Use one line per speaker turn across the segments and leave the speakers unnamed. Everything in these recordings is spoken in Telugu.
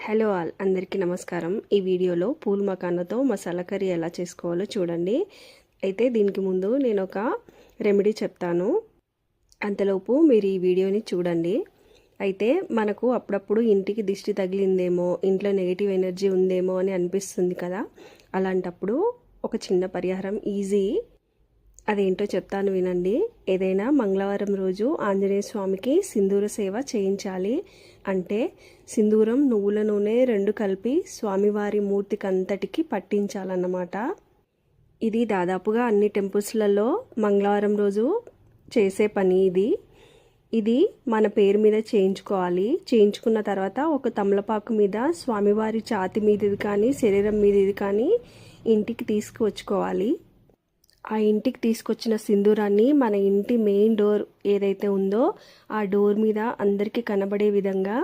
హలో ఆల్ అందరికీ నమస్కారం. ఈ వీడియోలో పూల్ మకానాతో మసాలా కర్రీ ఎలా చేసుకోవాలో చూడండి. అయితే దీనికి ముందు నేను ఒక రెమెడీ చెప్తాను, అంతలోపు మీరు ఈ వీడియోని చూడండి. అయితే మనకు అప్పుడప్పుడు ఇంటికి దిష్టి తగిలిందేమో, ఇంట్లో నెగిటివ్ ఎనర్జీ ఉందేమో అని అనిపిస్తుంది కదా. అలాంటప్పుడు ఒక చిన్న పరిహారం ఈజీ, అదేంటో చెప్తాను వినండి. ఏదైనా మంగళవారం రోజు ఆంజనేయ స్వామికి సింధూర సేవ చేయించాలి. అంటే సింధూరం, నువ్వుల నూనె రెండు కలిపి స్వామివారి మూర్తికి అంతటికి పట్టించాలన్నమాట. ఇది దాదాపుగా అన్ని టెంపుల్స్లలో మంగళవారం రోజు చేసే పని. ఇది మన పేరు మీద చేయించుకోవాలి. చేయించుకున్న తర్వాత ఒక తమలపాకు మీద స్వామివారి ఛాతి మీదది కానీ శరీరం మీదది కానీ ఇంటికి తీసుకువచ్చుకోవాలి. ఆ ఇంటికి తీసుకొచ్చిన సింధూరాన్ని మన ఇంటి మెయిన్ డోర్ ఏదైతే ఉందో ఆ డోర్ మీద అందరికీ కనబడే విధంగా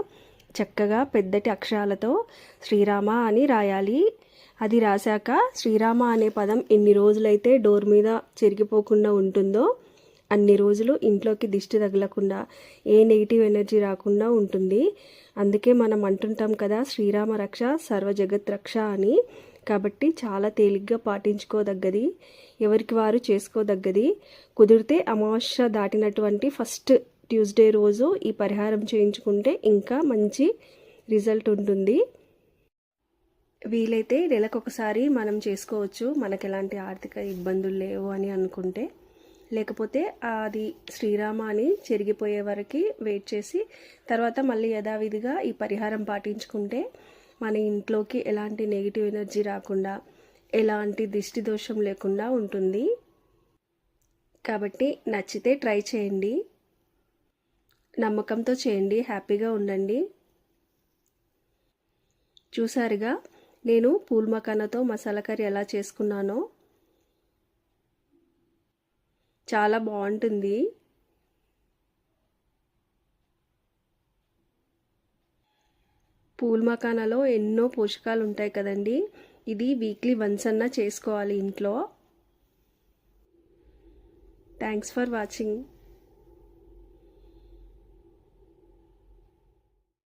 చక్కగా పెద్దటి అక్షరాలతో శ్రీరామ అని రాయాలి. అది రాశాక శ్రీరామ అనే పదం ఎన్ని రోజులైతే డోర్ మీద చెరిగిపోకుండా ఉంటుందో అన్ని రోజులు ఇంట్లోకి దిష్టి తగలకుండా, ఏ నెగిటివ్ ఎనర్జీ రాకుండా ఉంటుంది. అందుకే మనం అంటుంటాం కదా, శ్రీరామ రక్ష సర్వ జగత్ రక్ష అని. కాబట్టి చాలా తేలిగ్గా పాటించుకోదగ్గది, ఎవరికి వారు చేసుకోదగ్గది. కుదిరితే అమావాస్య దాటినటువంటి ఫస్ట్ ట్యూస్డే రోజు ఈ పరిహారం చేయించుకుంటే ఇంకా మంచి రిజల్ట్ ఉంటుంది. వీలైతే నెలకొకసారి మనం చేసుకోవచ్చు, మనకు ఎలాంటి ఆర్థిక ఇబ్బందులు లేవు అని అనుకుంటే. లేకపోతే అది శ్రీరామ అని చెరిగిపోయే వరకు వెయిట్ చేసి తర్వాత మళ్ళీ యథావిధిగా ఈ పరిహారం పాటించుకుంటే మన ఇంట్లోకి ఎలాంటి నెగిటివ్ ఎనర్జీ రాకుండా, ఎలాంటి దిష్టి దోషం లేకుండా ఉంటుంది. కాబట్టి నచ్చితే ట్రై చేయండి, నమ్మకంతో చేయండి, హ్యాపీగా ఉండండి. చూసారుగా నేను పూల్ మకానాతో మసాలా కర్రీ ఎలా చేసుకున్నానో. చాలా బాగుంటుంది. పూల్ మకానాలో ఎన్నో పోషకాలు ఉంటాయి కదండి. ఇది వీక్లీ వన్స్ అన్నా చేసుకోవాలి ఇంట్లో. Thanks for watching.